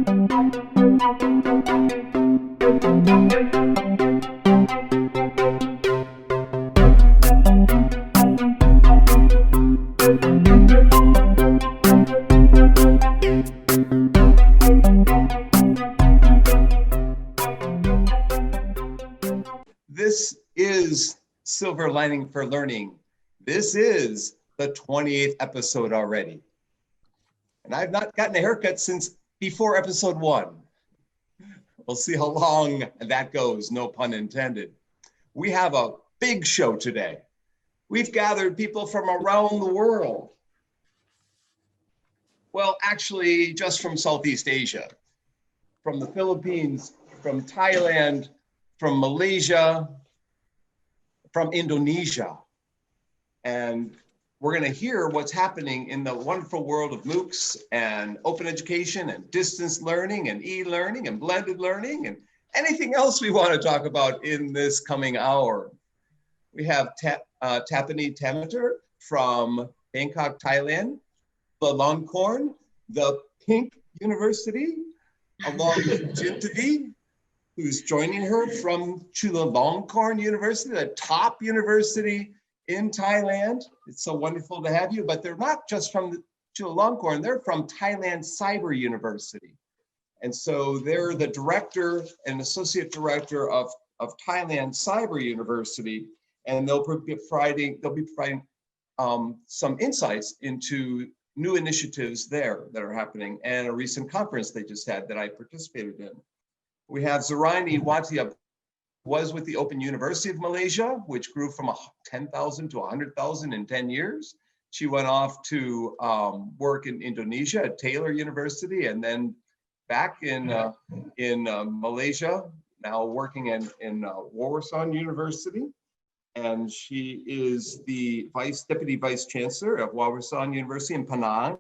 This is Silver Lining for Learning. This is the 28th episode already. And I've not gotten a haircut since before episode 1. We'll see how long that goes, no pun intended. We have a big show today. We've gathered people from around the world. Well, actually, just from Southeast Asia, from the Philippines, from Thailand, from Malaysia, from Indonesia. And we're going to hear what's happening in the wonderful world of Moocs and open education and distance learning and e-learning and blended learning and anything else we want to talk about in this coming hour. We have Tapani Tamater from Bangkok, Thailand, the Longkorn, the Pink University, along with Jintavi, who's joining her from Chulalongkorn University, the top university in Thailand. It's so wonderful to have you, but they're not just from Chulalongkorn, they're from Thailand Cyber University. And so they're the director and associate director of Thailand Cyber University, and they'll be providing some insights into new initiatives there that are happening and a recent conference they just had that I participated in. We have Zuraini Watia, was with the Open University of Malaysia, which grew from 10,000 to 100,000 in 10 years. She went off to work in Indonesia at Taylor University and then back in Malaysia, now working in Warsan University. And she is the Deputy Vice Chancellor of Warsan University in Penang.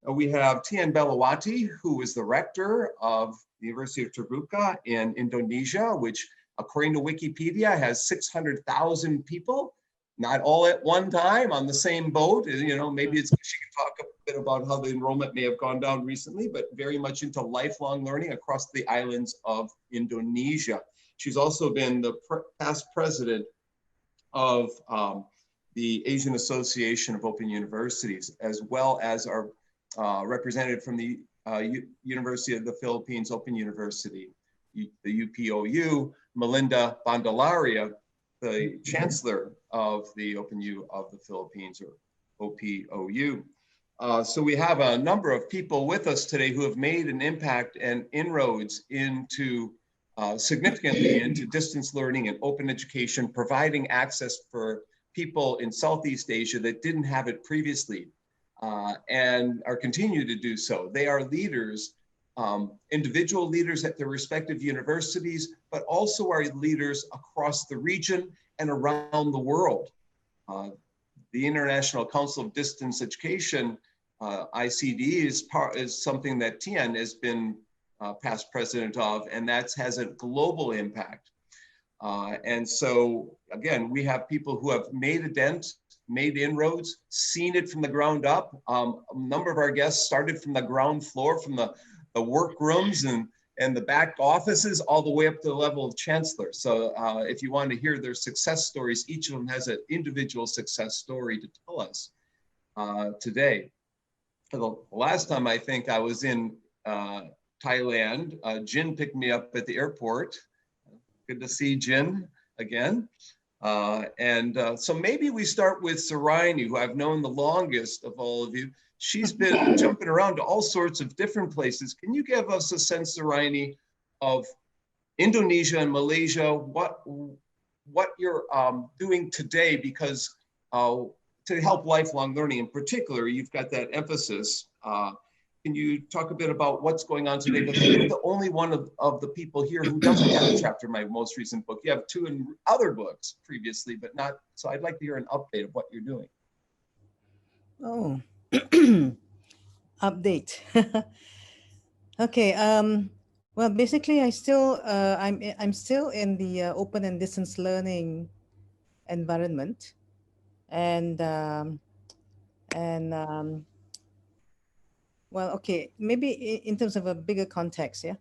We have Tian Belawati, who is the rector of the University of Terbuka in Indonesia, which according to Wikipedia has 600,000 people, not all at one time on the same boat. You know, maybe she can talk a bit about how the enrollment may have gone down recently, but very much into lifelong learning across the islands of Indonesia. She's also been the past president of the Asian Association of Open Universities, as well as our representative from the University of the Philippines Open University, the UPOU, Melinda Bandalaria, the chancellor of the Open U of the Philippines, or OPOU. So we have a number of people with us today who have made an impact and inroads into significantly into distance learning and open education, providing access for people in Southeast Asia that didn't have it previously. And are continue to do so. They are leaders, individual leaders at their respective universities, but also are leaders across the region and around the world. The International Council of Distance Education, ICD, is something that Tian has been past president of, and that has a global impact. And so, again, we have people who have made a dent, made inroads, seen it from the ground up. A number of our guests started from the ground floor, from the workrooms and the back offices, all the way up to the level of chancellor. So if you want to hear their success stories, each of them has an individual success story to tell us today. The last time I think I was in Thailand, Jin picked me up at the airport. Good to see Jin again. So maybe we start with Zuraini, who I've known the longest of all of you. She's been jumping around to all sorts of different places. Can you give us a sense, Zuraini, of Indonesia and Malaysia, what you're doing today? Because to help lifelong learning in particular, you've got that emphasis. Can you talk a bit about what's going on today? Because you're the only one of the people here who doesn't have a chapter in my most recent book. You have 2 in other books previously, but not. So I'd like to hear an update of what you're doing. Oh, update. Okay. Well, basically, I'm still in the open and distance learning environment, and Well, okay, maybe in terms of a bigger context, yeah.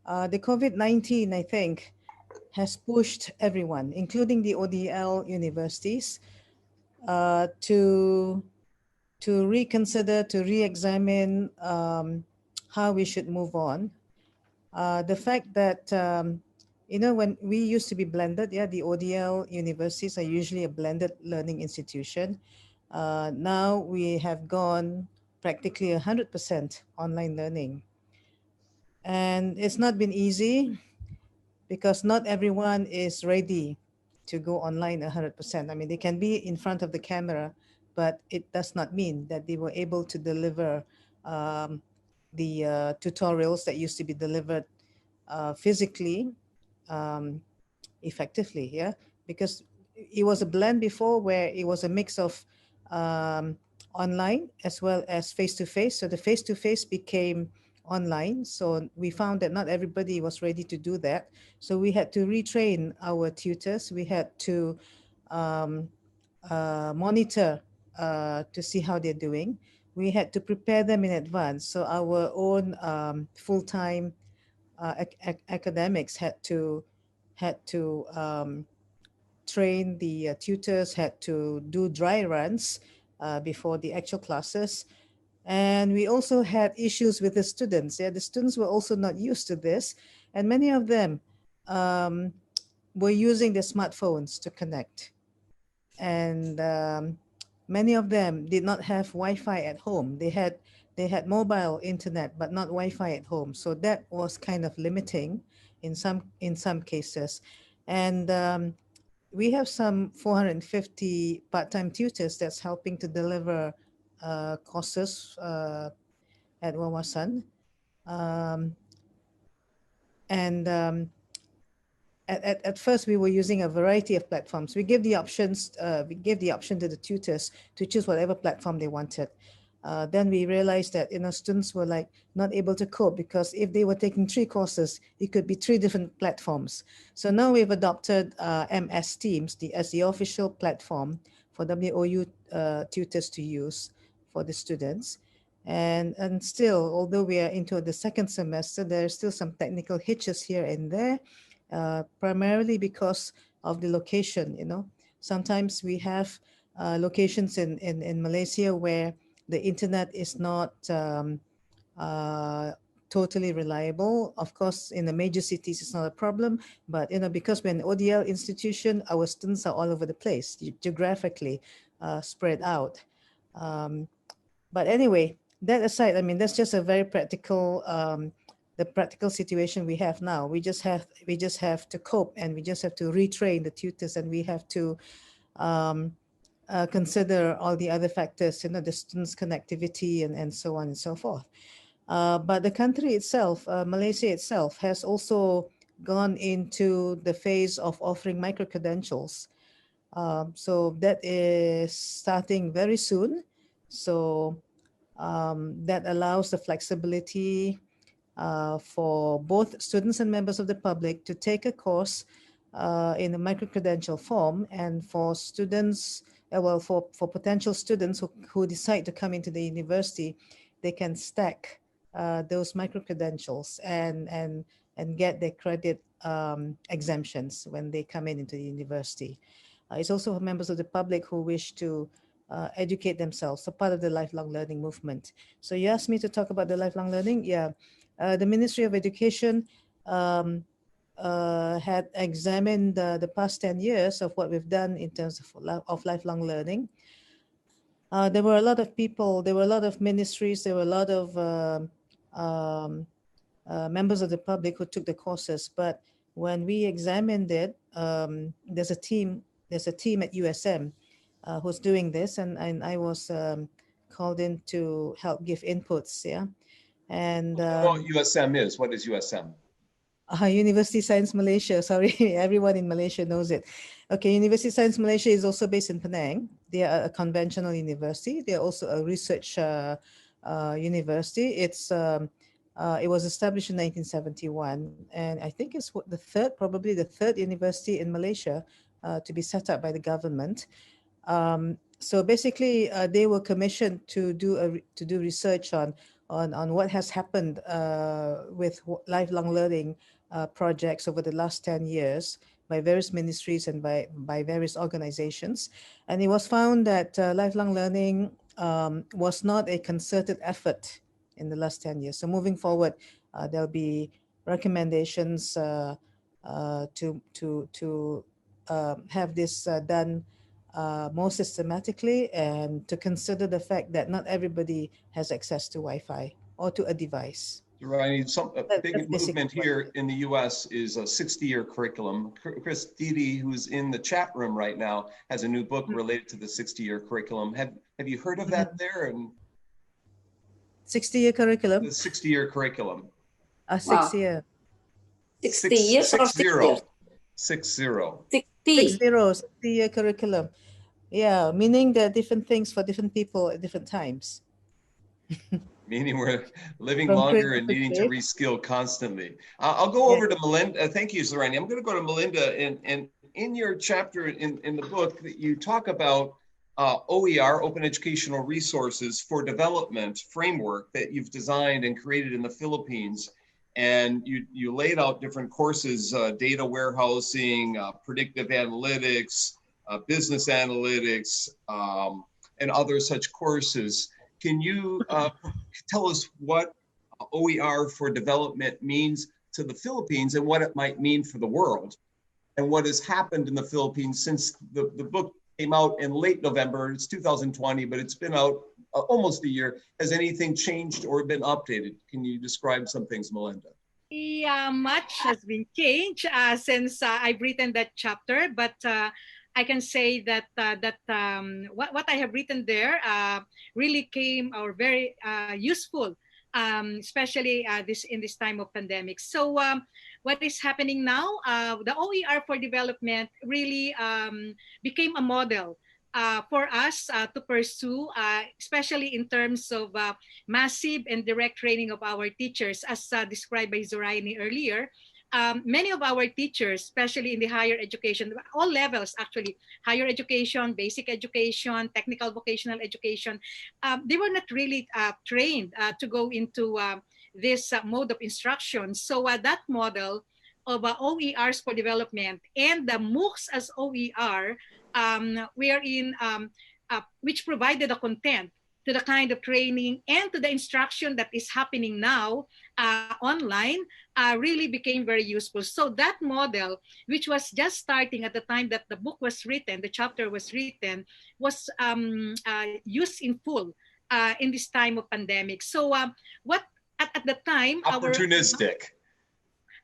The COVID-19, I think, has pushed everyone, including the ODL universities, to reconsider, to re-examine how we should move on. The fact that when we used to be blended, yeah, the ODL universities are usually a blended learning institution. Now we have gone practically 100% online learning, and it's not been easy because not everyone is ready to go online 100%. I mean, they can be in front of the camera, but it does not mean that they were able to deliver um, the tutorials that used to be delivered physically um, effectively. Yeah, because it was a blend before where it was a mix of um, online as well as face to face. So the face to face became online. So we found that not everybody was ready to do that. So we had to retrain our tutors. We had to um, monitor to see how they're doing. We had to prepare them in advance. So our own full-time academics had to train the tutors, had to do dry runs before the actual classes. And we also had issues with the students. Yeah, the students were also not used to this, and many of them um, were using their smartphones to connect, and many of them did not have Wi-Fi at home. They had mobile internet, but not Wi-Fi at home. So that was kind of limiting in some cases, and we have some 450 part-time tutors that's helping to deliver courses at Wawasan. Um, and at first we were using a variety of platforms. We gave the option to the tutors to choose whatever platform they wanted. Then we realized that students were like not able to cope, because if they were taking 3 courses, it could be 3 different platforms. So now we've adopted MS Teams as the official platform for WOU tutors to use for the students. And still, although we are into the second semester, there are still some technical hitches here and there, primarily because of the location. Sometimes we have locations in Malaysia where the internet is not uh, totally reliable. Of course, in the major cities, it's not a problem, but because we're an ODL institution, our students are all over the place, geographically spread out. Um, but anyway, that aside, I mean, that's just a very practical, the practical situation we have now. We just have to cope, and we just have to retrain the tutors, and we have to um, consider all the other factors, the students' connectivity, and so on and so forth. But the country itself, Malaysia itself, has also gone into the phase of offering micro credentials. So that is starting very soon. So that allows the flexibility for both students and members of the public to take a course in a micro-credential form, and for students, for potential students who decide to come into the university, they can stack those micro-credentials and get their credit exemptions when they come into the university. It's also for members of the public who wish to educate themselves, so part of the lifelong learning movement. So you asked me to talk about the lifelong learning. Yeah, the Ministry of Education had examined the past 10 years of what we've done in terms of lifelong learning. There were a lot of people, there were a lot of ministries, there were a lot of members of the public who took the courses. But when we examined it, there's a team at USM who's doing this, and I was called in to help give inputs. Yeah, and I don't know what USM is. What is USM? University Science Malaysia. Sorry, everyone in Malaysia knows it. Okay, University Science Malaysia is also based in Penang. They are a conventional university. They are also a research university. It was established in 1971, and I think it's probably the third university in Malaysia to be set up by the government. So basically, they were commissioned to do research on on what has happened with lifelong learning projects over the last 10 years by various ministries and by various organizations. And it was found that lifelong learning was not a concerted effort in the last 10 years. So moving forward, there'll be recommendations to have this done more systematically, and to consider the fact that not everybody has access to Wi-Fi or to a device. Right. A That's big basically movement what here in the US is a 60-year curriculum. Chris Dede, who's in the chat room right now, has a new book related to the 60-year curriculum. Have you heard of that there? And 60-year curriculum. the 60-year curriculum. A Wow. 6-year. 60 years or 6 years? 60. 60. 60-year curriculum. Yeah, meaning there are different things for different people at different times. Meaning we're living From longer cradle and to needing to grave. reskill constantly. I'll go over to Melinda. Thank you, Zarani. I'm going to go to Melinda. And in your chapter in the book, that you talk about OER, Open Educational Resources for Development framework that you've designed and created in the Philippines. And you laid out different courses, data warehousing, predictive analytics, business analytics, and other such courses. Can you tell us what OER for development means to the Philippines and what it might mean for the world, and what has happened in the Philippines since the book came out in late November? It's 2020, but it's been out almost a year. Has anything changed or been updated? Can you describe some things, Melinda? Yeah, much has been changed since I've written that chapter, but I can say that what I have written there really came or very useful, especially in this time of pandemic. So what is happening now? The OER for development really became a model for us to pursue, especially in terms of massive and direct training of our teachers, as described by Zoraini earlier. Many of our teachers, especially in the higher education, all levels actually, higher education, basic education, technical vocational education, they were not really trained to go into this mode of instruction. So that model of OERs for development and the MOOCs as OER, which provided the content to the kind of training and to the instruction that is happening now online, really became very useful. So that model, which was just starting at the time that the book was written, the chapter was written, was used in full in this time of pandemic. So what at the time, opportunistic.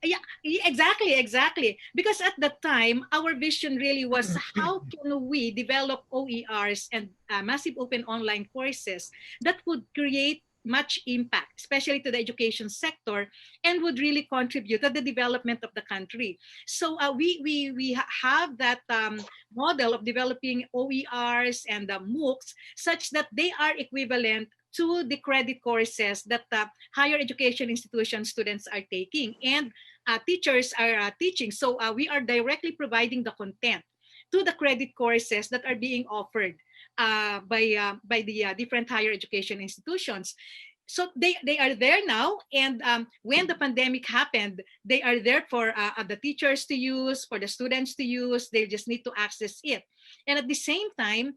Yeah, exactly. Because at that time, our vision really was how can we develop OERs and massive open online courses that would create much impact, especially to the education sector, and would really contribute to the development of the country. So we have that model of developing OERs and MOOCs such that they are equivalent to the credit courses that higher education institution students are taking and teachers are teaching. So we are directly providing the content to the credit courses that are being offered by the different higher education institutions. So they are there now, and when the pandemic happened, they are there for the teachers to use, for the students to use. They just need to access it. And at the same time,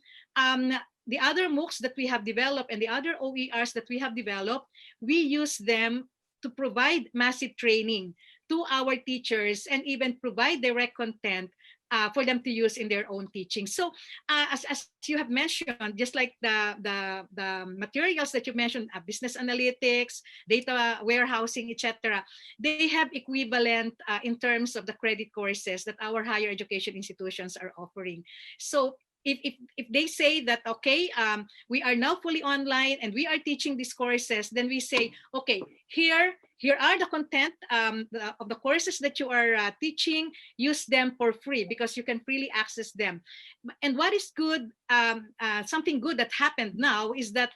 the other MOOCs that we have developed and the other OERs that we have developed, we use them to provide massive training to our teachers and even provide direct content for them to use in their own teaching. So as you have mentioned, just like the materials that you mentioned, business analytics, data warehousing, etc., they have equivalent in terms of the credit courses that our higher education institutions are offering. So if they say that, okay, we are now fully online and we are teaching these courses, then we say, okay, here are the content of the courses that you are teaching. Use them for free because you can freely access them. And what is good, something good that happened now is that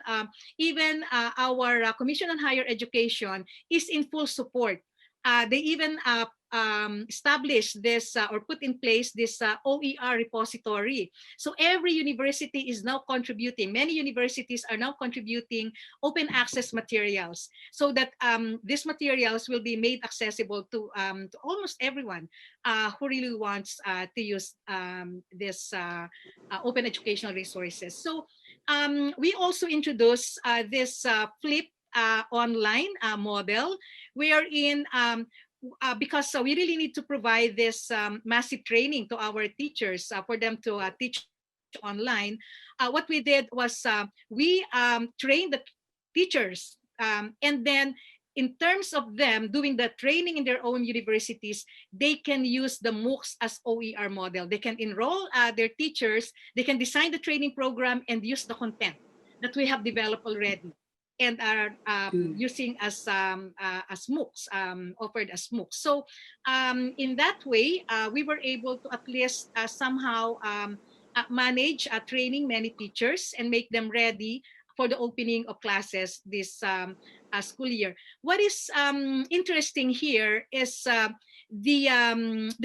even our Commission on Higher Education is in full support. They even establish this or put in place this OER repository. So every university is now contributing. Many universities are now contributing open access materials so that these materials will be made accessible to almost everyone who really wants to use this open educational resources. So we also introduced this flip online model wherein because we really need to provide this massive training to our teachers for them to teach online. What we did was we trained the teachers, and then in terms of them doing the training in their own universities, they can use the Moocs as OER model. They can enroll their teachers, they can design the training program and use the content that we have developed already and are using as MOOCs, offered as MOOCs. So in that way, we were able to at least somehow manage training many teachers and make them ready for the opening of classes this school year. What is interesting here is the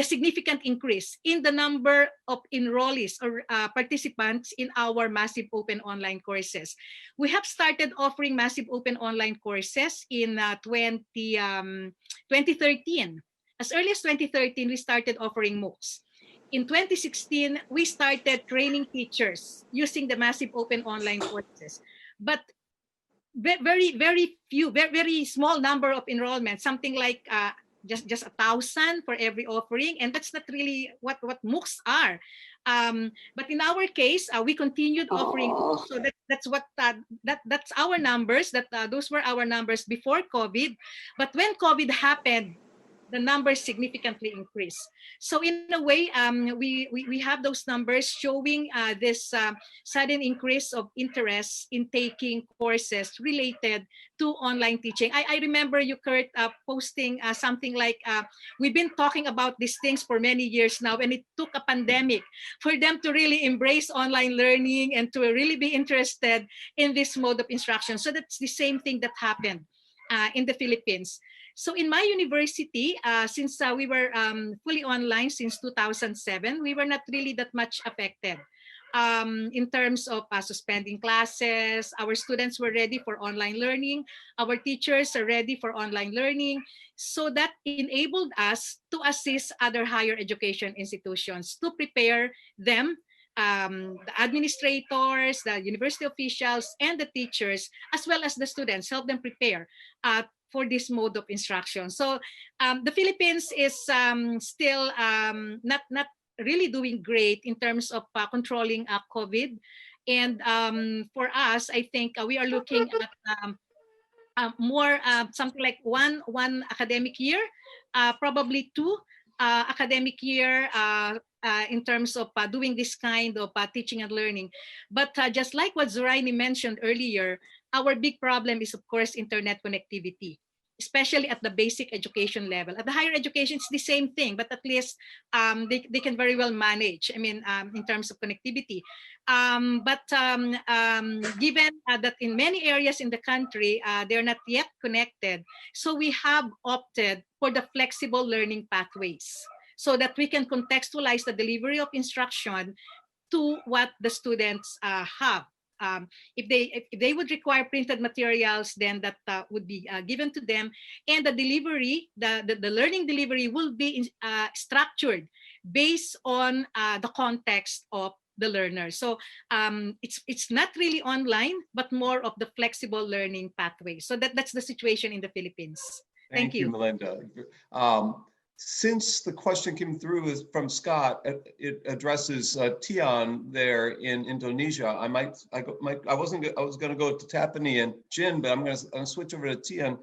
significant increase in the number of enrollees or participants in our massive open online courses. We have started offering massive open online courses in 2013. As early as 2013, we started offering MOOCs. In 2016, we started training teachers using the massive open online courses. But very, very few, very, very small number of enrollment, something like just 1,000 for every offering, and that's not really what MOOCs are. But in our case, we continued offering. So that's what that's our numbers. Those were our numbers before COVID. But when COVID happened, the numbers significantly increased. So in a way, we have those numbers showing this sudden increase of interest in taking courses related to online teaching. I remember you, Kurt, posting something like, we've been talking about these things for many years now, and it took a pandemic for them to really embrace online learning and to really be interested in this mode of instruction. So that's the same thing that happened in the Philippines. So in my university, since we were fully online since 2007, we were not really that much affected in terms of suspending classes. Our students were ready for online learning. Our teachers are ready for online learning. So that enabled us to assist other higher education institutions to prepare them, the administrators, the university officials, and the teachers, as well as the students, help them prepare for this mode of instruction. So the Philippines is still not really doing great in terms of controlling COVID. And for us, I think we are looking at more something like one academic year, probably 2 academic year in terms of doing this kind of teaching and learning. But just like what Zoraini mentioned earlier, our big problem is, of course, internet connectivity, especially at the basic education level. At the higher education, it's the same thing, but at least they can very well manage, I mean, in terms of connectivity. But given that in many areas in the country, they're not yet connected, so we have opted for the flexible learning pathways so that we can contextualize the delivery of instruction to what the students have. If they would require printed materials, then that would be given to them, and the delivery, the learning delivery will be structured based on the context of the learner. So it's not really online, but more of the flexible learning pathway. So that's the situation in the Philippines. Thank you, Melinda. Since the question came through from Scott, it addresses Tian there in Indonesia. I was going to go to Tapani and Jin, but I'm going to switch over to Tian.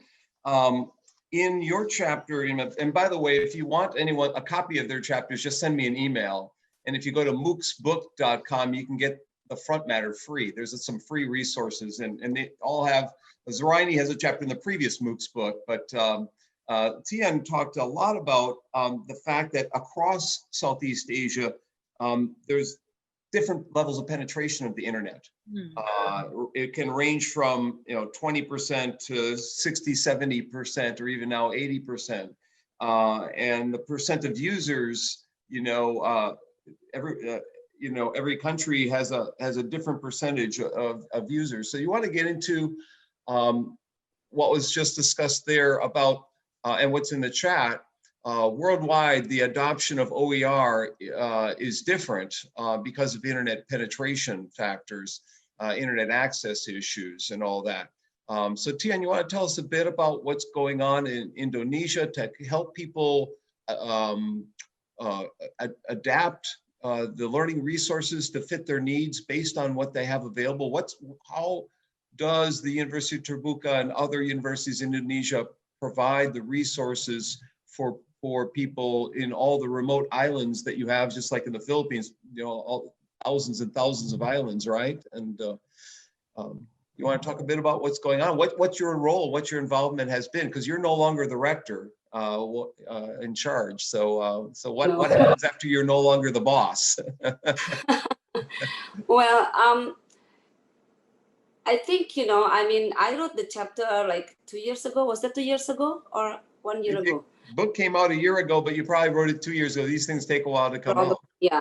In your chapter, and by the way, if you want anyone a copy of their chapters, just send me an email. And if you go to moocsbook.com, you can get the front matter free. There's some free resources, and they all have. Zoraini has a chapter in the previous MOOCs book, but Tian talked a lot about the fact that across Southeast Asia, there's different levels of penetration of the internet. It can range from 20% to 60, 70%, or even now 80%. and the percent of users, every country has a different percentage of users. So you want to get into what was just discussed there about and what's in the chat. Worldwide, the adoption of OER is different because of internet penetration factors, internet access issues, and all that. So Tian, you want to tell us a bit about what's going on in Indonesia to help people adapt the learning resources to fit their needs based on what they have available? How does the University of Terbuka and other universities in Indonesia provide the resources for people in all the remote islands that you have, just like in the Philippines, all thousands and thousands of islands, right? And you want to talk a bit about what's going on? What's your role? What your involvement has been? Because you're no longer the rector in charge. So what happens after you're no longer the boss? Well, I think, I wrote the chapter like 2 years ago. Was that 2 years ago or 1 year ago? Book came out a year ago, but you probably wrote it 2 years ago. These things take a while to come out. Yeah.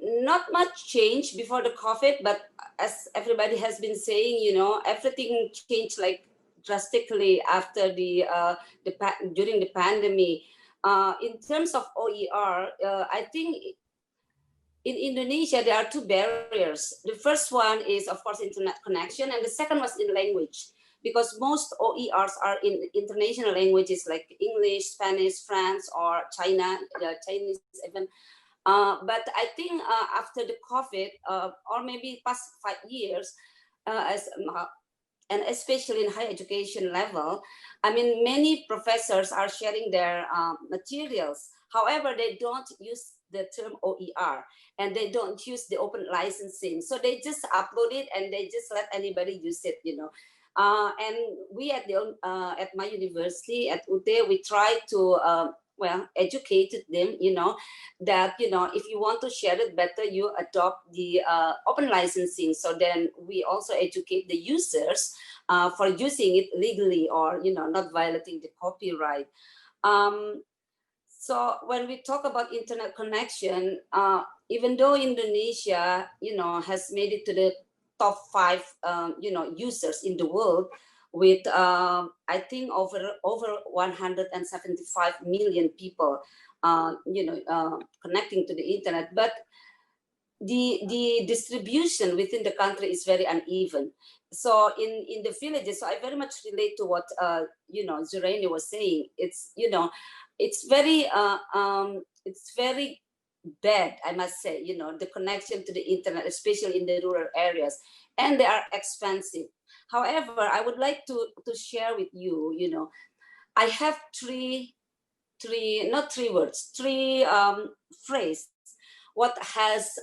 Not much change before the COVID, but as everybody has been saying, everything changed like drastically after during the pandemic. In terms of OER, I think in Indonesia, there are two barriers. The first one is, of course, internet connection, and the second was in language, because most OERs are in international languages like English, Spanish, French, or Chinese even. But I think after the COVID, or maybe past 5 years, and especially in higher education level, many professors are sharing their materials. However, they don't use the term OER, and they don't use the open licensing. So they just upload it and they just let anybody use it, And we at my university at UT, we try to educated them, that, if you want to share it better, you adopt the open licensing. So then we also educate the users for using it legally or, not violating the copyright. So when we talk about internet connection, even though Indonesia, has made it to the top 5, users in the world, with I think over 175 million people, connecting to the internet, but the distribution within the country is very uneven. So in the villages, so I very much relate to what Zuraini was saying. It's very bad, I must say. The connection to the internet, especially in the rural areas, and they are expensive. However, I would like to share with you, I have three phrases, what has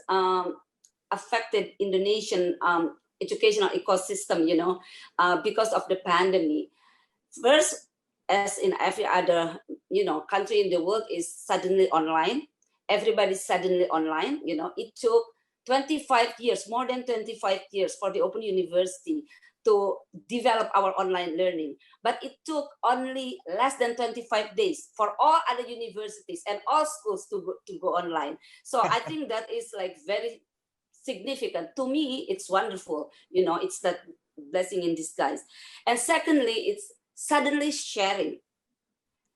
affected Indonesian educational ecosystem, because of the pandemic. First, as in every other, country in the world, is suddenly online. Everybody's suddenly online. It took 25 years, more than 25 years for the Open University to develop our online learning. But it took only less than 25 days for all other universities and all schools to go online. So I think that is like very significant. To me, it's wonderful. It's that blessing in disguise. And secondly, it's suddenly sharing.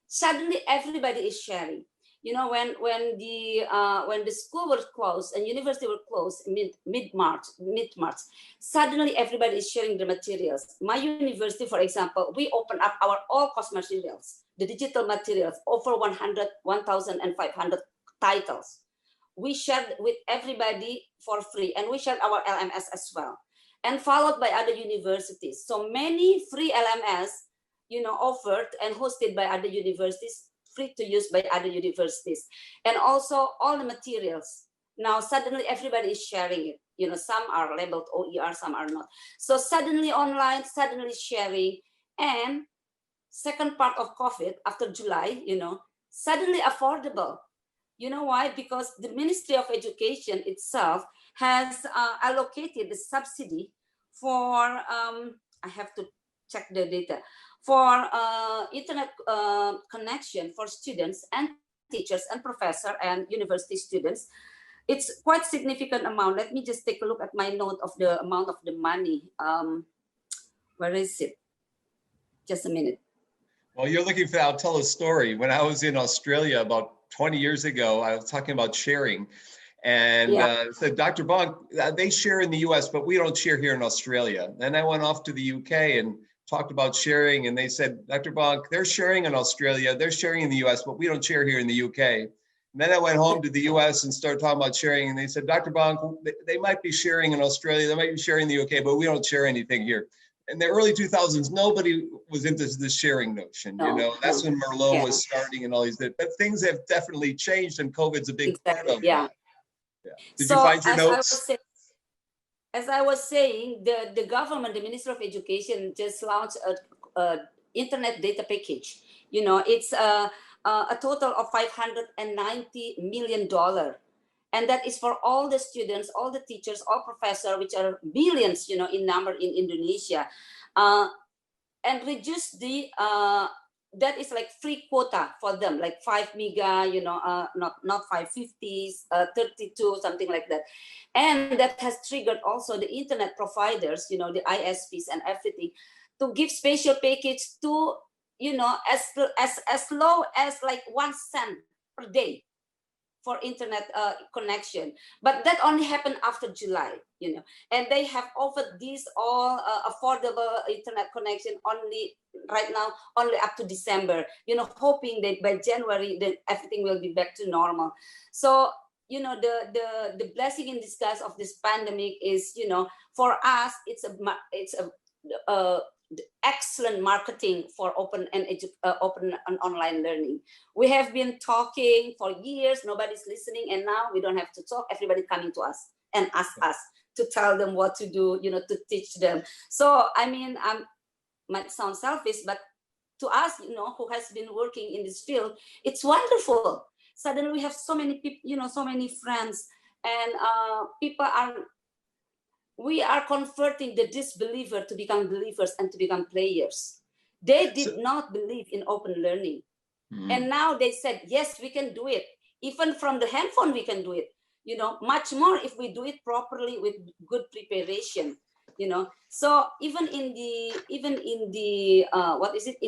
Suddenly everybody is sharing. When the school was closed and university were closed mid-March, suddenly everybody is sharing the materials. My university, for example, we opened up our all course materials, the digital materials, over 1,500 titles. We shared with everybody for free, and we shared our LMS as well, and followed by other universities. So many free LMS, offered and hosted by other universities, free to use by other universities, and also all the materials. Now suddenly everybody is sharing it. Some are labeled OER, some are not. So suddenly online, suddenly sharing, and second part of COVID after July, suddenly affordable. You know why? Because the Ministry of Education itself has allocated the subsidy for, I have to check the data, for internet connection for students and teachers and professor and university students, it's quite significant amount. Let me just take a look at my note of the amount of the money. Where is it? Just a minute. Well, you're looking for that. I'll tell a story. When I was in Australia about 20 years ago, I was talking about sharing. And said, Dr. Bonk, they share in the US, but we don't share here in Australia. Then I went off to the UK and talked about sharing. And they said, Dr. Bonk, they're sharing in Australia, they're sharing in the US, but we don't share here in the UK. And then I went home to the US and started talking about sharing. And they said, Dr. Bonk, they might be sharing in Australia, they might be sharing in the UK, but we don't share anything here. In the early 2000s, nobody was into this sharing notion. You know, that's when Merlot was starting and all these, but things have definitely changed, and COVID's a big part of that. Yeah. Did you find your notes? As I was saying, the government, the Ministry of Education, just launched a internet data package. You know, it's a total of $590 million. And that is for all the students, all the teachers, all professors, which are billions, you know, in number in Indonesia. And reduce the, that is like free quota for them, like 5 mega, you know, not 550s, 32, something like that. And that has triggered also the internet providers, you know, the ISPs and everything, to give special package to, you know, as low as like 1 cent per day for internet connection. But that only happened after July, you know, and they have offered these all affordable internet connection only right now, only up to December, you know, hoping that by January, then everything will be back to normal. So, you know, the blessing in disguise of this pandemic is, you know, for us, it's a excellent marketing for open and online learning. We have been talking for years, nobody's listening, and now we don't have to talk, everybody coming to us and ask us to tell them what to do, you know, to teach them. So, I mean, might sound selfish, but to us, you know, who has been working in this field, it's wonderful. Suddenly we have so many people, you know, so many friends, and we are converting the disbeliever to become believers and to become players. They did not believe in open learning. And now they said, yes, we can do it. Even from the handphone, we can do it. You know, much more if we do it properly with good preparation, you know. So even in the in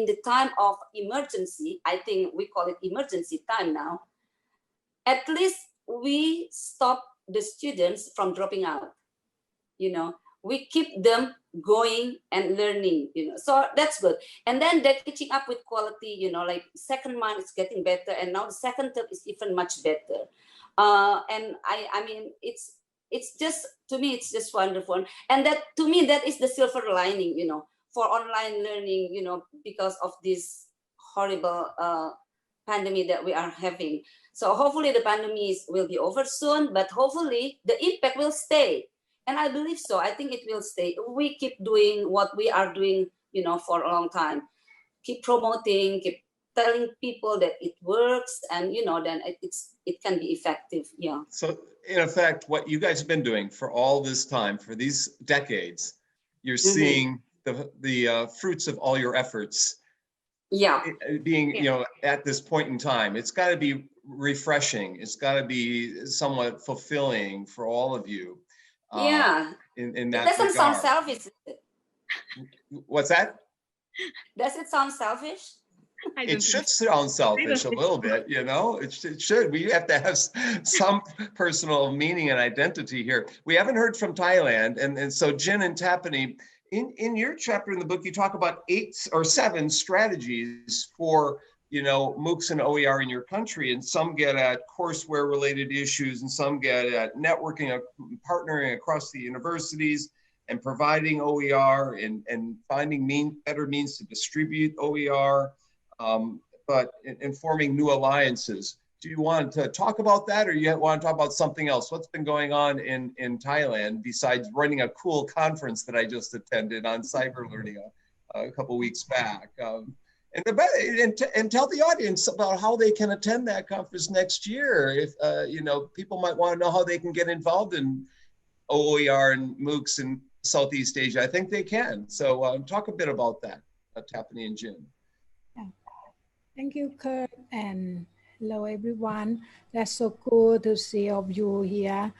the time of emergency, I think we call it emergency time now, at least we stop the students from dropping out. You know, we keep them going and learning, you know, so that's good. And then they're catching up with quality, you know, like second month is getting better, and now the second term is even much better. And I mean, it's just, to me, it's just wonderful. And that, to me, that is the silver lining, you know, for online learning, you know, because of this horrible pandemic that we are having. So hopefully the pandemic will be over soon, but hopefully the impact will stay. And I believe so. I think it will stay. We keep doing what we are doing, you know, for a long time. Keep promoting, keep telling people that it works, and, you know, then it can be effective. Yeah. So in effect, what you guys have been doing for all this time, for these decades, you're seeing the fruits of all your efforts. Yeah. Being, you know, at this point in time, it's got to be refreshing. It's got to be somewhat fulfilling for all of you. Yeah. In that it doesn't sound selfish. What's that? Does it sound selfish? It should sound selfish a little bit, you know. It should. We have to have some personal meaning and identity here. We haven't heard from Thailand, and so Jin and Tapani, in your chapter in the book, you talk about 8 or 7 strategies for, you know, MOOCs and OER in your country, and some get at courseware related issues, and some get at networking, partnering across the universities, and providing OER, and finding better means to distribute OER, but in forming new alliances. Do you want to talk about that, or you want to talk about something else? What's been going on in Thailand besides running a cool conference that I just attended on cyber learning a couple weeks back? And tell the audience about how they can attend that conference next year. If you know, people might want to know how they can get involved in OER and MOOCs in Southeast Asia. I think they can. So talk a bit about that. Tapani and Jin. Thank you, Kurt, and hello, everyone. That's so cool to see of you here.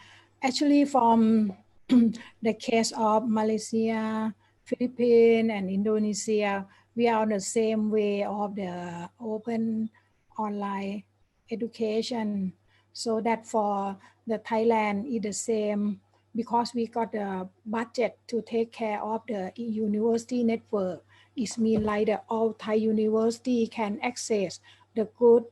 Actually, from the case of Malaysia, Philippines, and Indonesia, we are on the same way of the open online education. So that for the Thailand is the same because we got the budget to take care of the university network. It means like the all Thai university can access the good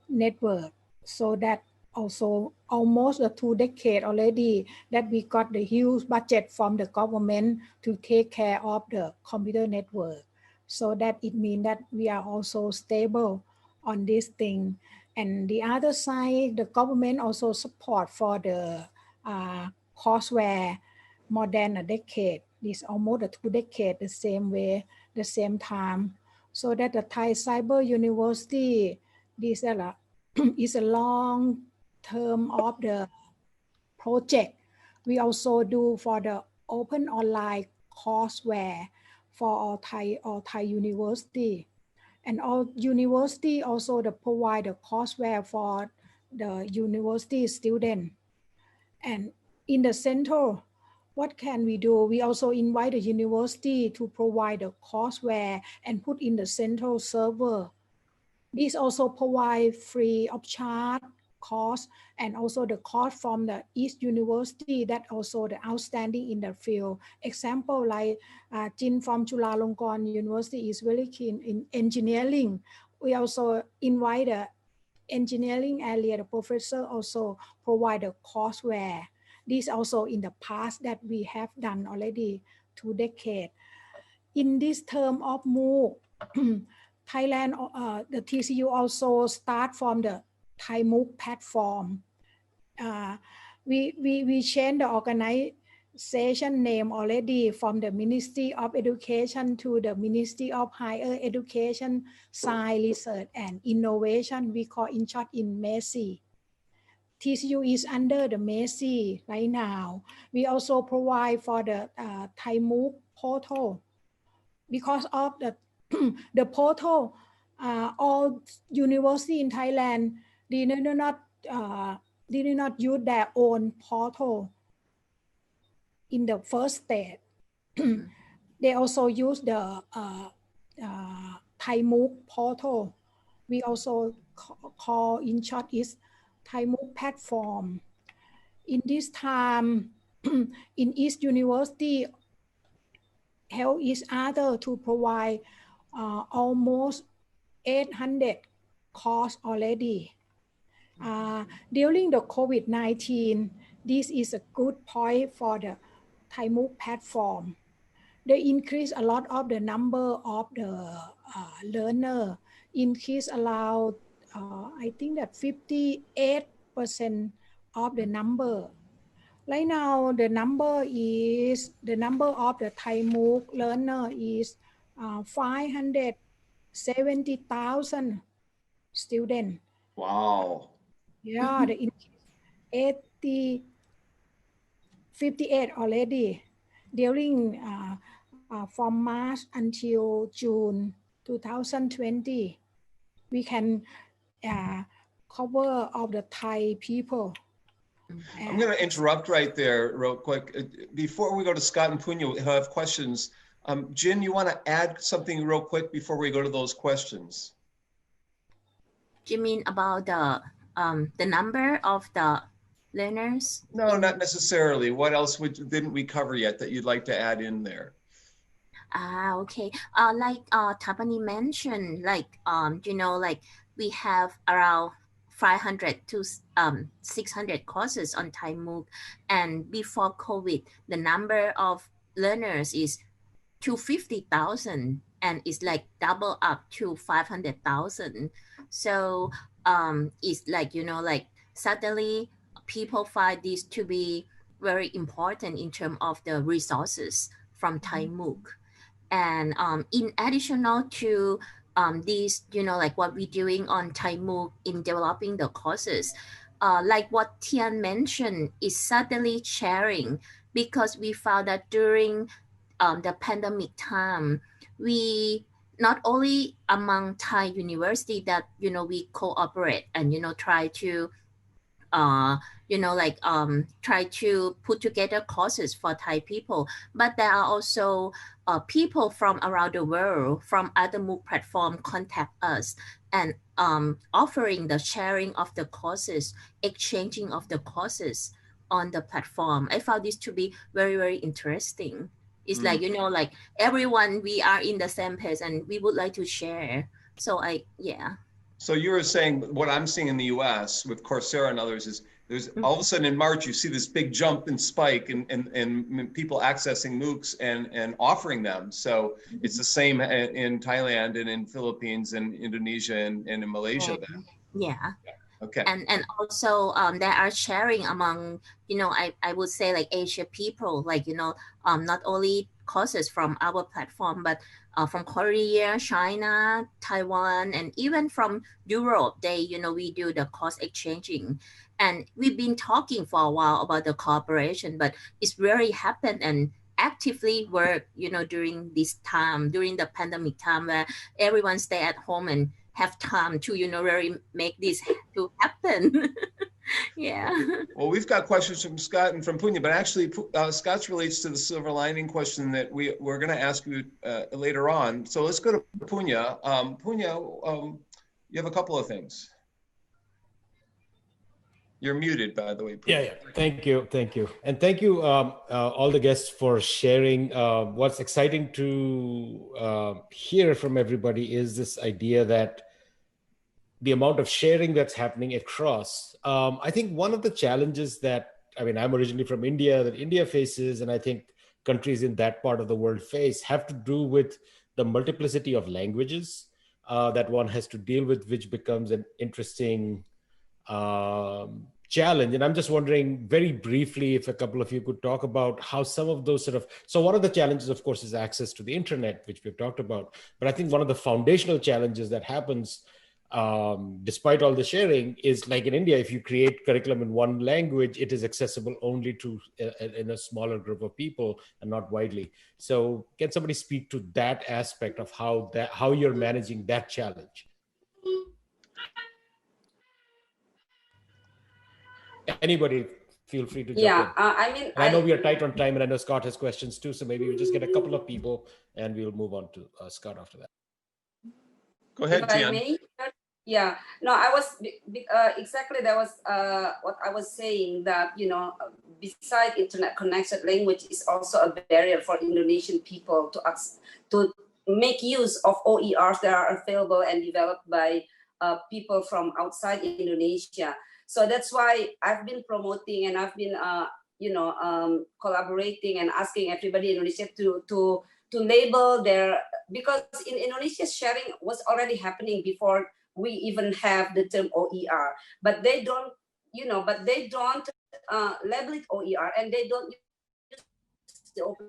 network. So that also almost 2 decades already that we got the huge budget from the government to take care of the computer network. So that it means that we are also stable on this thing. And the other side, the government also support for the courseware more than a decade. This almost 2 decades, the same way, the same time. So that the Thai Cyber University, this is a long term of the project. We also do for the open online courseware for all Thai university. And all university also provide the courseware for the university student. And in the center, what can we do? We also invite the university to provide the courseware and put in the central server. This also provide free of charge course and also the course from the East University that also the outstanding in the field. Example like Jin from Chulalongkorn University is very keen in engineering. We also invite the engineering area, the professor also provide the courseware. This also in the past that we have done already 2 decades. In this term of MOOC, Thailand, the TCU also start from the Thai MOOC platform. We changed the organization name already from the Ministry of Education to the Ministry of Higher Education, Science, Research, and Innovation. We call in short in MESI. TCU is under the MESI right now. We also provide for the Thai MOOC portal. Because of the portal, all university in Thailand did not use their own portal in the first stage. They also use the Thai MOOC portal. We also call in short is Thai MOOC platform. In this time, in East University, help each other to provide almost 800 courses already. During the COVID-19, this is a good point for the Thai MOOC platform. They increase a lot of the number of the learner, increase around, I think that 58% of the number. Right now, the number of the Thai MOOC learner is 570,000 students. Wow. Yeah, the increase 58 already during from March until June 2020. We can cover of the Thai people. I'm going to interrupt right there real quick. Before we go to Scott and Punya who have questions, Jin, you want to add something real quick before we go to those questions? Do you mean about the number of the learners? No, not necessarily. What else didn't we cover yet that you'd like to add in there? Okay. Like Tapani mentioned, like like we have around 500 to 600 courses on Thai MOOC, and before COVID, the number of learners is 250,000, and it's like double up to 500,000. So it's like like suddenly people find this to be very important in terms of the resources from Thai MOOC. And in additional to these, like what we're doing on Thai MOOC in developing the courses, like what Tian mentioned, is suddenly sharing, because we found that during the pandemic time, we not only among Thai university that, we cooperate and, try to uh, try to put together courses for Thai people. But there are also people from around the world, from other MOOC platform contact us and offering the sharing of the courses, exchanging of the courses on the platform. I found this to be very, very interesting. It's like, like everyone, we are in the same page and we would like to share. So yeah. So you were saying what I'm seeing in the US with Coursera and others is there's all of a sudden in March, you see this big jump and spike and people accessing MOOCs and offering them. So it's the same in Thailand and in Philippines and Indonesia and in Malaysia then. Yeah. Okay. And also there are sharing among, I would say like Asia people, like, not only courses from our platform, but from Korea, China, Taiwan, and even from Europe, we do the course exchanging. And we've been talking for a while about the cooperation, but it's really happened and actively work, during this time, during the pandemic time where everyone stay at home and have time to, really make this to happen. Yeah. Well, we've got questions from Scott and from Punya, but actually Scott's relates to the silver lining question that we're going to ask you later on. So let's go to Punya. Punya, you have a couple of things. You're muted, by the way. Punya. Yeah. Thank you. And thank you, all the guests, for sharing. What's exciting to hear from everybody is this idea that the amount of sharing that's happening across. I think one of the challenges that, I'm originally from India, that India faces, and I think countries in that part of the world face, have to do with the multiplicity of languages that one has to deal with, which becomes an interesting challenge. And I'm just wondering very briefly if a couple of you could talk about how some of those so one of the challenges, of course, is access to the internet, which we've talked about. But I think one of the foundational challenges that happens despite all the sharing is, like in India, if you create curriculum in one language, it is accessible only to in a smaller group of people and not widely. So can somebody speak to that aspect of how you're managing that challenge? Anybody feel free to jump in. I know we are tight on time, and I know Scott has questions too, so maybe we'll just get a couple of people and we'll move on to Scott after that. Go ahead, Tian. Yeah, no, I was exactly, that was what I was saying, that, besides internet connection, language is also a barrier for Indonesian people to make use of OERs that are available and developed by people from outside Indonesia. So that's why I've been promoting and I've been, collaborating and asking everybody in Indonesia to label their, because in Indonesia sharing was already happening before we even have the term OER, but they don't, label it OER and they don't use the open.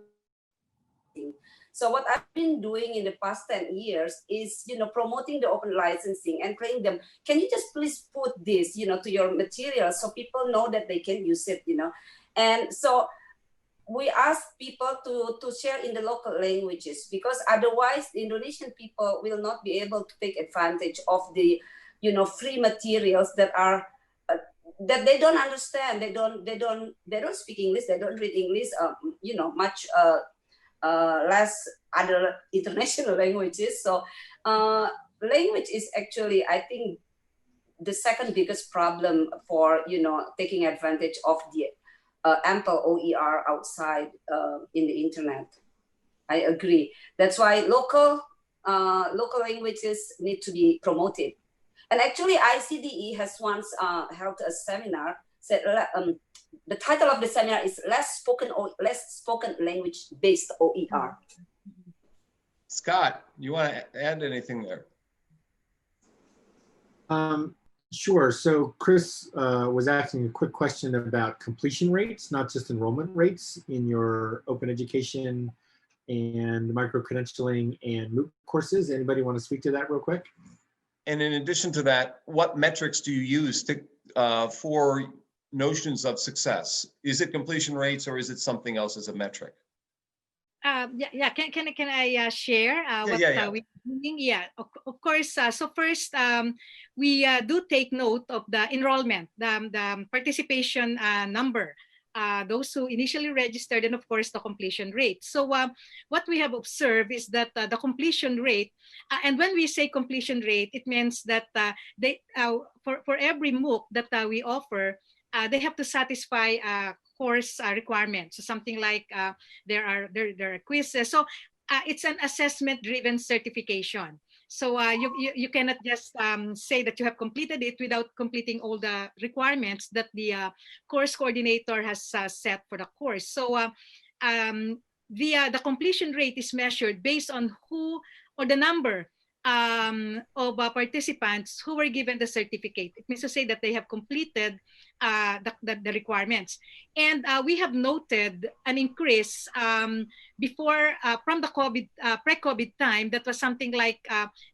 So what I've been doing in the past 10 years is, promoting the open licensing and telling them, can you just please put this, to your material so people know that they can use it, And so we ask people to share in the local languages, because otherwise the Indonesian people will not be able to take advantage of the, free materials that are that they don't understand. They don't speak English. They don't read English. Much less other international languages. So language is actually, I think, the second biggest problem for taking advantage of the ample OER outside in the internet. I agree. That's why local languages need to be promoted. And actually, ICDE has once held a seminar. Said the title of the seminar is less spoken language based OER. Scott, you want to add anything there? Sure. So Chris was asking a quick question about completion rates, not just enrollment rates, in your open education and micro-credentialing and MOOC courses. Anybody want to speak to that real quick? And in addition to that, what metrics do you use for notions of success? Is it completion rates or is it something else as a metric? Can I share what yeah. we're doing? Yeah, of course. So first, we do take note of the enrollment, the participation number, those who initially registered, and of course the completion rate. So what we have observed is that the completion rate, and when we say completion rate, it means that for every MOOC that we offer, they have to satisfy course requirements. So something like there are quizzes. So it's an assessment driven certification. So you cannot just say that you have completed it without completing all the requirements that the course coordinator has set for the course. So the completion rate is measured based on who or the number of participants who were given the certificate. It means to say that they have completed the requirements. And we have noted an increase before from the COVID, pre-COVID time, that was something like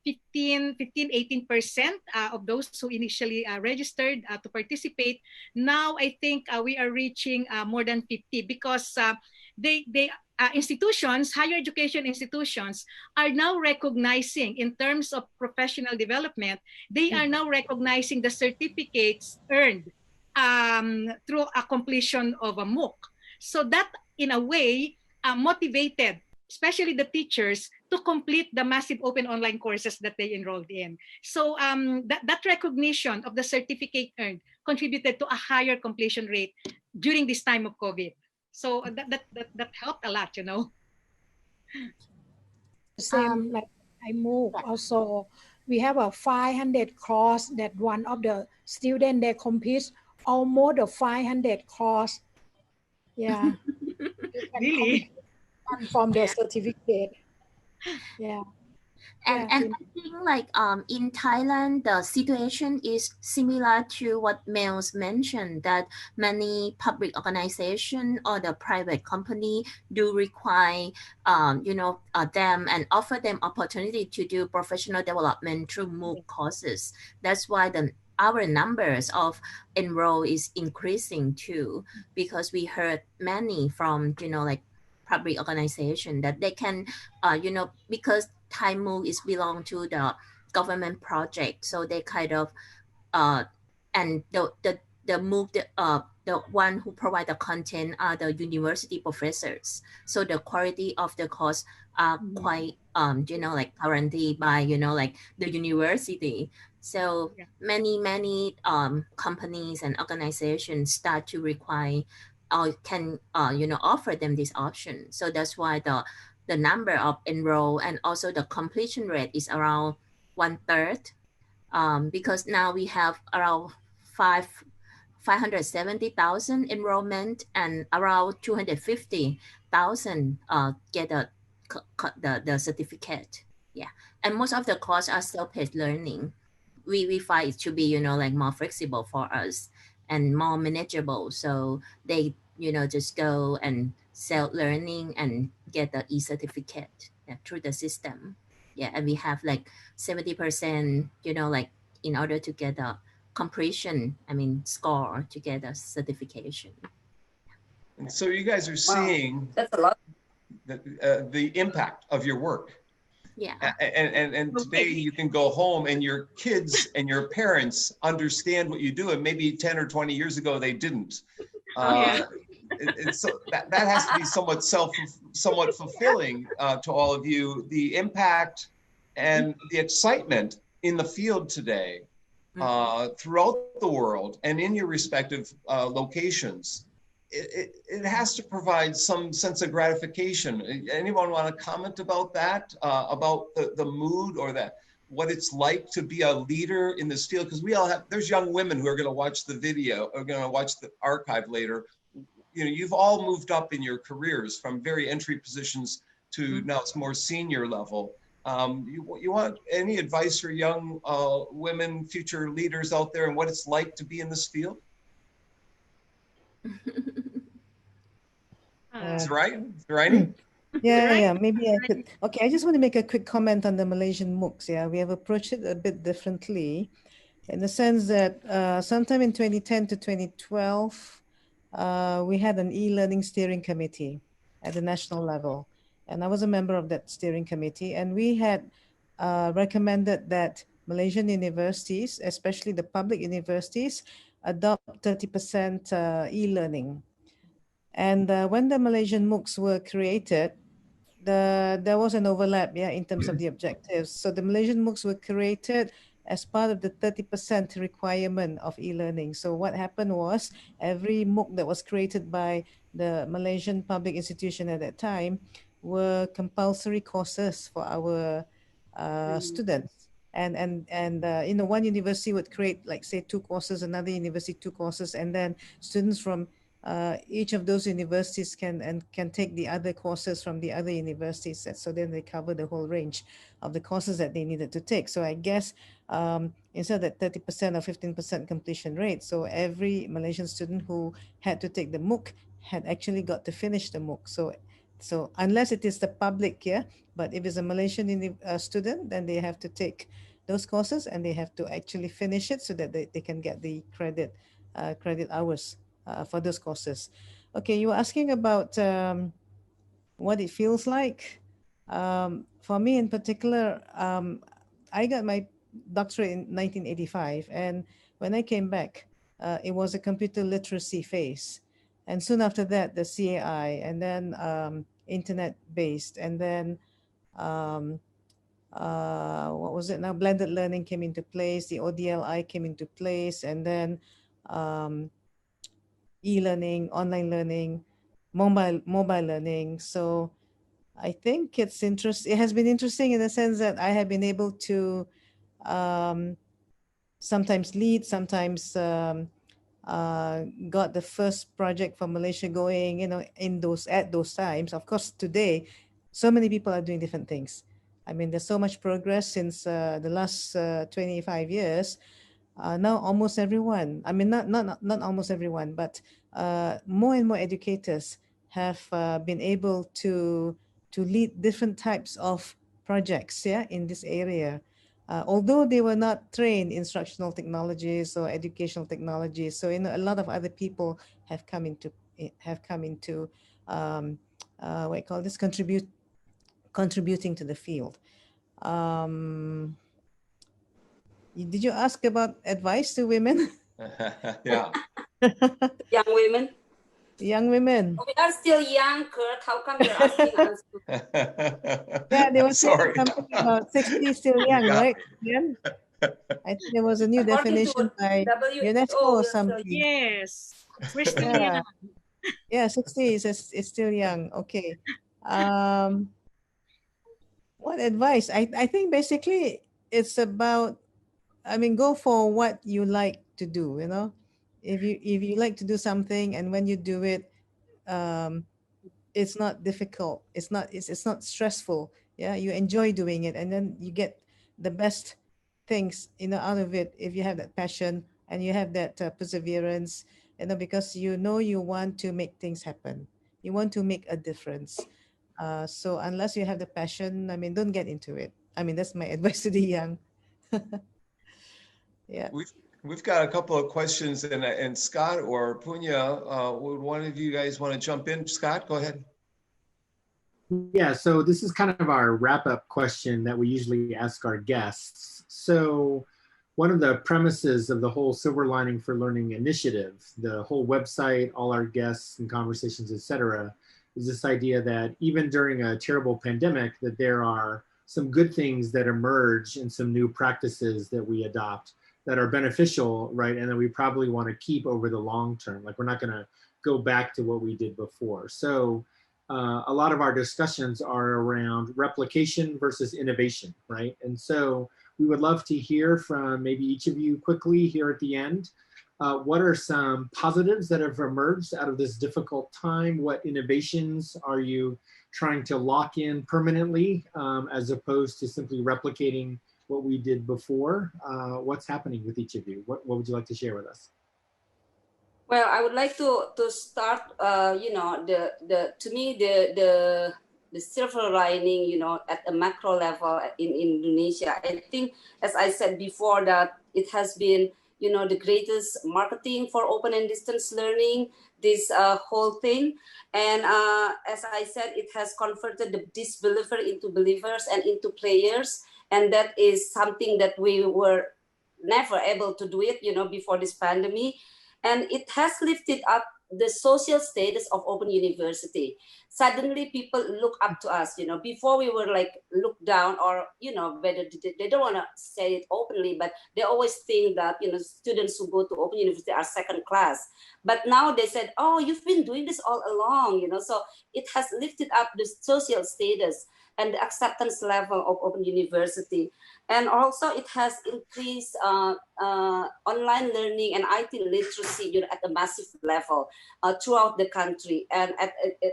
18% of those who initially registered to participate. Now I think we are reaching more than 50 because institutions, higher education institutions, are now recognizing in terms of professional development, they are now recognizing the certificates earned through a completion of a MOOC. So that, in a way, motivated, especially the teachers, to complete the massive open online courses that they enrolled in. So that recognition of the certificate earned contributed to a higher completion rate during this time of COVID. So that helped a lot, you know. Same like I move also. We have a 500 course that one of the student they compete almost a 500 course. Yeah. Really? From the certificate. Yeah. And I think like in Thailand, the situation is similar to what Mels mentioned, that many public organization or the private company do require them and offer them opportunity to do professional development through MOOC courses. That's why our numbers of enroll is increasing too, because we heard many from like public organization that they can because Thai MOOC is belong to the government project, so they kind of and the MOOC the one who provide the content are the university professors, so the quality of the course are quite like guaranteed by like the university. So many companies and organizations start to require or can offer them this option. So that's why the number of enroll and also the completion rate is around 1/3, because now we have around 570,000 enrollment and around 250,000 get the certificate. Yeah, and most of the courses are self-paced learning. We find it to be like more flexible for us and more manageable. So they just go and self-learning and get the e-certificate through the system. Yeah, and we have like 70%, like in order to get a completion, score to get a certification. And so you guys are seeing that's a lot. The impact of your work. Yeah. And today you can go home and your kids and your parents understand what you do, and maybe 10 or 20 years ago they didn't. So that has to be somewhat fulfilling to all of you. The impact and the excitement in the field today throughout the world and in your respective locations. It has to provide some sense of gratification. Anyone want to comment about that, about the mood or what it's like to be a leader in this field? Because there's young women who are going to watch the video, are going to watch the archive later. You've all moved up in your careers from very entry positions to now it's more senior level. You want any advice for young women, future leaders out there, and what it's like to be in this field? Right? Yeah, maybe I could. Okay, I just want to make a quick comment on the Malaysian MOOCs. Yeah, we have approached it a bit differently in the sense that sometime in 2010 to 2012, we had an e-learning steering committee at the national level. and I was a member of that steering committee, and we had recommended that Malaysian universities, especially the public universities, adopt 30% e-learning. And when the Malaysian Moocs were created, there was an overlap, yeah, in terms of the objectives. So the Malaysian Moocs were created as part of the 30% requirement of e-learning. So what happened was every MOOC that was created by the Malaysian public institution at that time were compulsory courses for our students. And you know, one university would create, like, say, 2 courses, another university 2 courses, and then students from each of those universities can take the other courses from the other universities. So then they cover the whole range of the courses that they needed to take. So I guess instead of that 30% or 15% completion rate, so every Malaysian student who had to take the MOOC had actually got to finish the MOOC. So unless it is the public, yeah, but if it's a Malaysian student, then they have to take those courses and they have to actually finish it so that they can get the credit hours for those courses. Okay, you were asking about what it feels like. For me in particular, I got my doctorate in 1985, and when I came back, it was a computer literacy phase. And soon after that, the CAI, and then internet-based, and then what was it now? Blended learning came into place, the ODLI came into place, and then e-learning, online learning, mobile learning. So I think it has been interesting in the sense that I have been able to sometimes lead, sometimes got the first project for Malaysia going, you know, at those times. Of course, today, so many people are doing different things. I mean, there's so much progress since the last 25 years. Now almost everyone, I mean, not almost everyone, but more and more educators have been able to lead different types of projects, yeah, in this area. Although they were not trained in instructional technologies or educational technologies, so you know, a lot of other people have come into what you call this, contributing to the field. Did you ask about advice to women? Yeah. Young women. Young women. We are still young, Kurt. How come you're asking us? Yeah, they were saying Sorry. something about 60 still young, right? Yeah. I think there was a new definition by UNESCO or something. Yes, we're still Yeah. young. Yeah, 60 is still young. Okay. What advice? I think basically it's about, I mean, go for what you like to do, you know. If you like to do something and when you do it, it's not difficult. It's not stressful. Yeah, you enjoy doing it, and then you get the best things, you know, out of it if you have that passion and you have that perseverance, you know, because you know you want to make things happen. You want to make a difference. So unless you have the passion, I mean, don't get into it. I mean, that's my advice to the young. Yeah. We've got a couple of questions, and Scott or Punya, would one of you guys want to jump in? Scott, go ahead. Yeah, so this is kind of our wrap-up question that we usually ask our guests. So one of the premises of the whole Silver Lining for Learning initiative, the whole website, all our guests and conversations, etc., is this idea that even during a terrible pandemic, that there are some good things that emerge and some new practices that we adopt that are beneficial, right? And that we probably want to keep over the long term. Like, we're not going to go back to what we did before. So a lot of our discussions are around replication versus innovation, right? And so we would love to hear from maybe each of you quickly here at the end. What are some positives that have emerged out of this difficult time? What innovations are you trying to lock in permanently as opposed to simply replicating what we did before? What's happening with each of you? What would you like to share with us? Well, I would like to start. You know, to me the silver lining, you know, at a macro level in Indonesia. I think, as I said before, that it has been, the greatest marketing for open and distance learning, this whole thing. And as I said, it has converted the disbeliever into believers and into players. And that is something that we were never able to do it, before this pandemic. And it has lifted up the social status of Open University. Suddenly people look up to us, before we were like looked down, or, whether they don't want to say it openly, but they always think that, students who go to Open University are second class. But now they said, oh, you've been doing this all along, so it has lifted up the social status and the acceptance level of Open University. And also it has increased online learning and IT literacy at a massive level throughout the country, and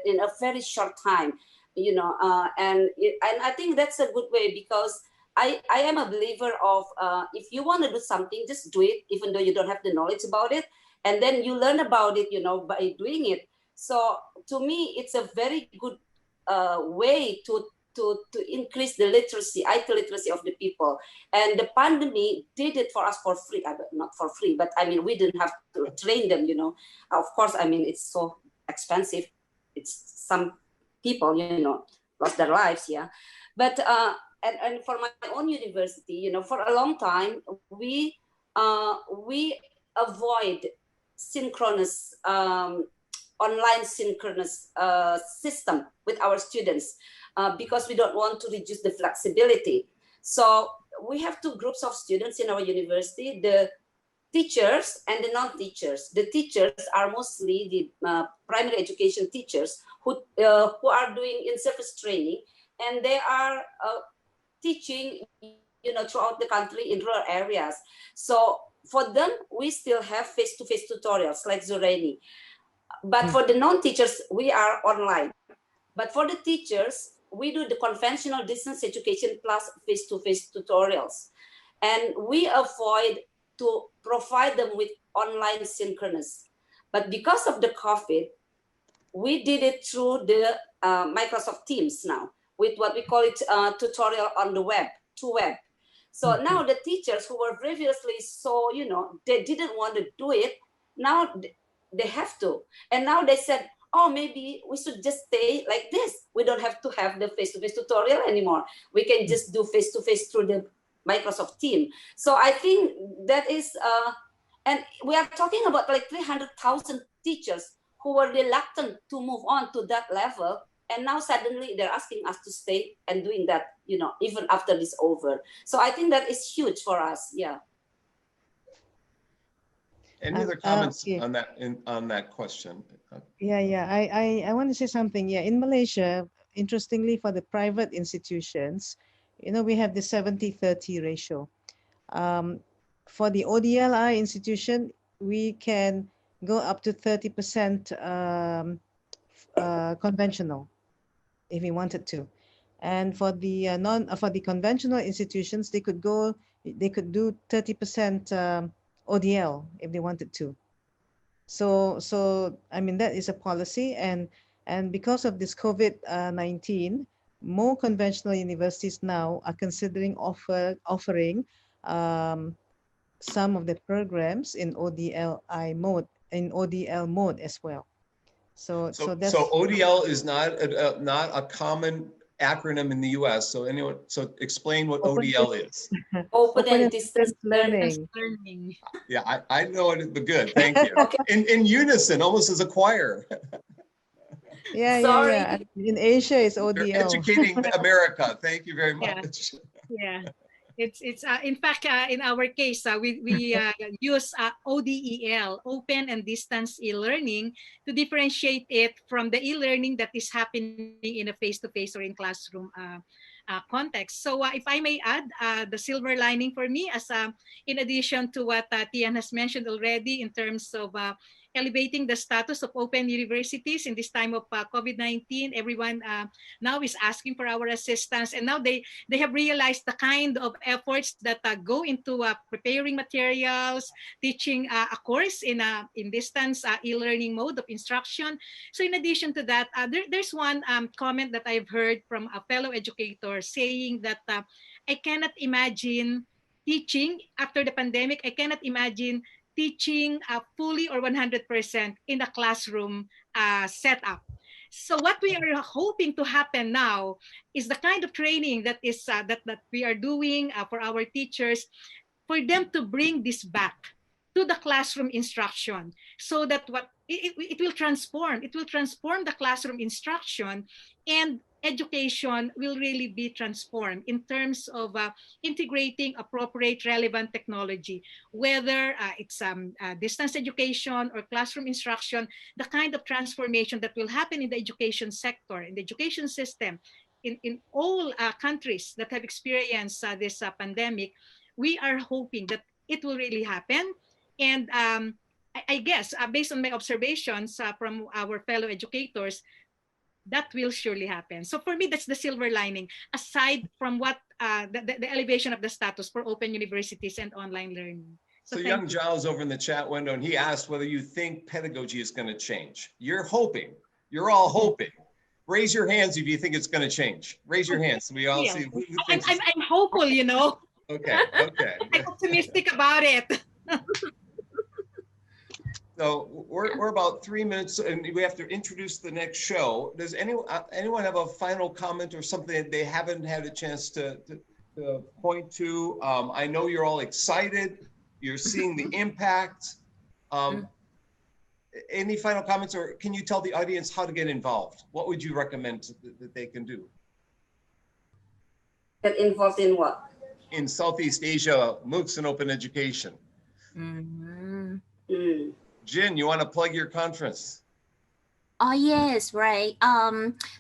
in a very short time, and I think that's a good way, because I am a believer of if you want to do something, just do it, even though you don't have the knowledge about it, and then you learn about it, by doing it. So to me, it's a very good way to increase the literacy, IT literacy of the people. And the pandemic did it for us for free. Not for free, but I mean, we didn't have to train them, Of course, I mean, it's so expensive. It's some people, lost their lives, yeah. But, and for my own university, for a long time, we avoid synchronous, online synchronous system with our students. Because we don't want to reduce the flexibility. So we have two groups of students in our university, the teachers and the non-teachers. The teachers are mostly the primary education teachers who are doing in-service training, and they are teaching, throughout the country in rural areas. So for them, we still have face-to-face tutorials like Zoreni. But for the non-teachers, we are online. But for the teachers, we do the conventional distance education plus face-to-face tutorials. And we avoid to provide them with online synchronous. But because of the COVID, we did it through the Microsoft Teams now, with what we call it tutorial on the web, to web. So now the teachers who were previously so, they didn't want to do it, now they have to. And now they said, oh, maybe we should just stay like this. We don't have to have the face-to-face tutorial anymore. We can just do face-to-face through the Microsoft team. So I think that is, and we are talking about like 300,000 teachers who were reluctant to move on to that level. And now suddenly they're asking us to stay and doing that, even after this over. So I think that is huge for us, yeah. Any other comments on that question? Yeah. I want to say something. Yeah, in Malaysia, interestingly, for the private institutions, we have the 70-30 ratio. For the ODLI institution, we can go up to 30% conventional, if we wanted to. And for the for the conventional institutions, they could do 30% ODL if they wanted to. So I mean, that is a policy, and because of this COVID-19, more conventional universities now are considering offering some of the programs in ODL mode as well. So that's, ODL is not a common acronym in the U.S. So explain what ODL is. Open and distance learning. Yeah, I know it, but good, thank you. In unison, almost as a choir. Yeah. In Asia, it's ODL. You're educating America. Thank you very much. Yeah. It's in fact, in our case, we use ODEL, open and distance e-learning, to differentiate it from the e-learning that is happening in a face-to-face or in classroom context. So if I may add, the silver lining for me, as in addition to what Tian has mentioned already in terms of elevating the status of open universities in this time of COVID-19, everyone now is asking for our assistance, and now they have realized the kind of efforts that go into preparing materials, teaching a course in distance e-learning mode of instruction. So in addition to that, there's one comment that I've heard from a fellow educator saying that I cannot imagine teaching after the pandemic. I cannot imagine teaching fully or 100% in the classroom setup. So what we are hoping to happen now is the kind of training that is that we are doing for our teachers, for them to bring this back to the classroom instruction, so that it will transform the classroom instruction, and education will really be transformed in terms of integrating appropriate relevant technology, whether it's distance education or classroom instruction. The kind of transformation that will happen in the education sector, in the education system, in all countries that have experienced this pandemic, we are hoping that it will really happen. And I guess, based on my observations from our fellow educators, that will surely happen. So for me, that's the silver lining, aside from what the elevation of the status for open universities and online learning. So young Giles over in the chat window, and he asked whether you think pedagogy is going to change. You're hoping. You're all hoping. Raise your hands if you think it's going to change. Raise your hands so we all see who thinks. I'm hopeful, you know. Okay, okay. I'm optimistic about it. So we're about 3 minutes, and we have to introduce the next show. Does anyone have a final comment or something that they haven't had a chance to point to? I know you're all excited. You're seeing the impact. Any final comments, or can you tell the audience how to get involved? What would you recommend that they can do? Get involved in what? In Southeast Asia, Moocs and open education. Jin, you want to plug your conference? Oh yes, right.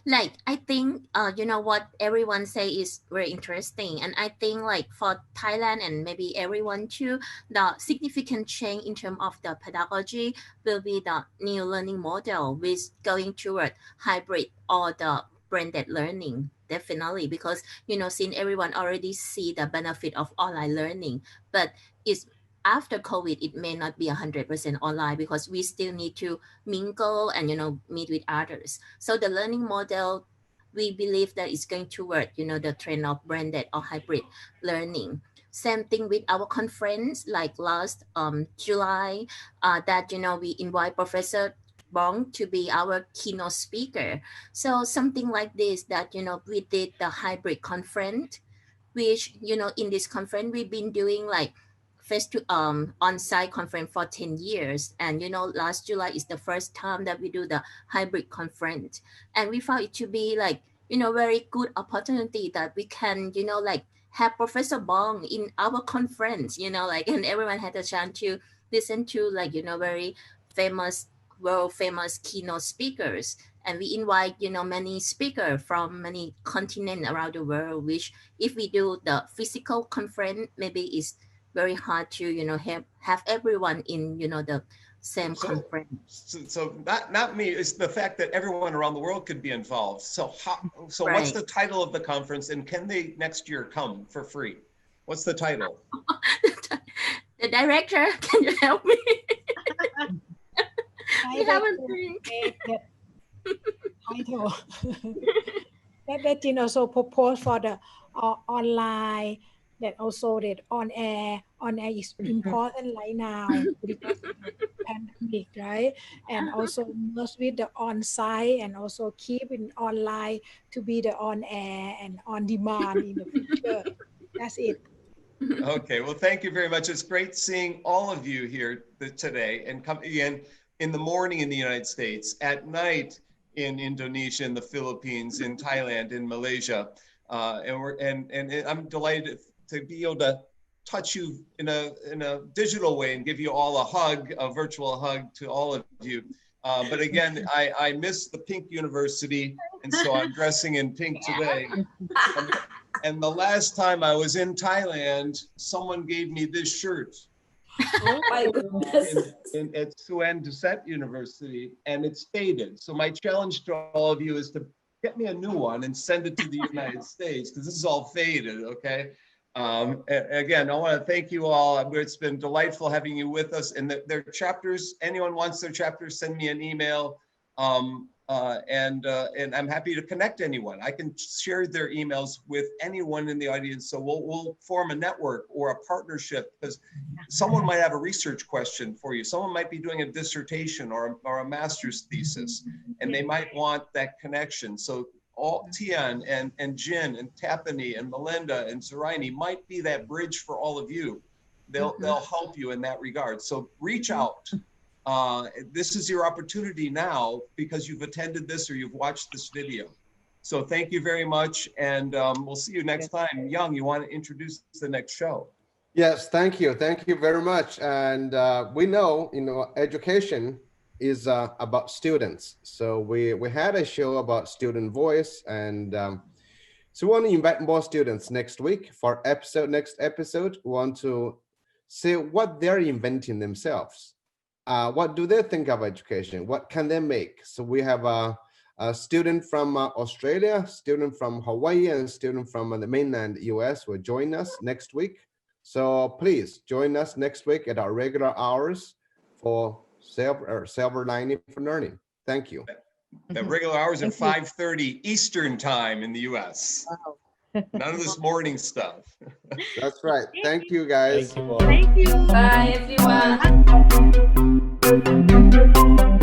Like I think you know what everyone say is very interesting, and I think like for Thailand and maybe everyone too, the significant change in terms of the pedagogy will be the new learning model with going toward hybrid or the blended learning. Definitely, because you know, since everyone already see the benefit of online learning, but it's after COVID, it may not be 100% online because we still need to mingle and, you know, meet with others. So the learning model, we believe that it's going toward, you know, the trend of blended or hybrid learning. Same thing with our conference, like last July, that, you know, we invite Professor Bong to be our keynote speaker. So something like this that, you know, we did the hybrid conference, which, you know, in this conference, we've been doing like on-site conference for 10 years. And, you know, last July is the first time that we do the hybrid conference. And we found it to be like, you know, very good opportunity that we can, you know, like have Professor Bong in our conference, you know, like, and everyone had a chance to listen to like, you know, very famous, world famous keynote speakers. And we invite, you know, many speakers from many continents around the world, which if we do the physical conference, maybe it's very hard to, you know, have everyone in, you know, the same conference. So not me, it's the fact that everyone around the world could be involved. So Right. What's the title of the conference, and can they next year come for free? What's the title? The director, can you help me? We haven't title. That you know, so propose for the online, that also that on air is important right now because of the pandemic, right? And also merge with the on-site, and also keep in online to be the on air and on demand in the future. That's it. Okay, well, thank you very much. It's great seeing all of you here today, and come again in the morning in the United States, at night in Indonesia, in the Philippines, in Thailand, in Malaysia, and I'm delighted to be able to touch you in a digital way and give you all a hug, a virtual hug to all of you. But again, I miss the pink university, and so I'm dressing in pink today. And the last time I was in Thailand, someone gave me this shirt. Oh my goodness. At Suan Duset University, and it's faded. So my challenge to all of you is to get me a new one and send it to the United States, because this is all faded, okay? Again, I want to thank you all. It's been delightful having you with us. And their chapters, anyone wants their chapters, send me an email. And I'm happy to connect anyone. I can share their emails with anyone in the audience. So we'll form a network or a partnership, because someone might have a research question for you. Someone might be doing a dissertation or a master's thesis, and they might want that connection. So all Tian and Jin and Tapani and Melinda and Zeraini might be that bridge for all of you. They'll help you in that regard. So reach out. This is your opportunity now, because you've attended this or you've watched this video. So thank you very much, and we'll see you next time. Young, you want to introduce the next show? Yes, thank you very much. And we know, education is about students. So we had a show about student voice, and so we want to invite more students next week for next episode. We want to see what they're inventing themselves. What do they think of education? What can they make? So we have a student from Australia, student from Hawaii, and a student from the mainland US will join us next week. So please join us next week at our regular hours for Silver Lining for Learning. Thank you. The regular hours at 5:30 Eastern time in the US. Wow. None of this morning stuff. That's right. Thank you, guys. Thank you all. Thank you. Bye, everyone.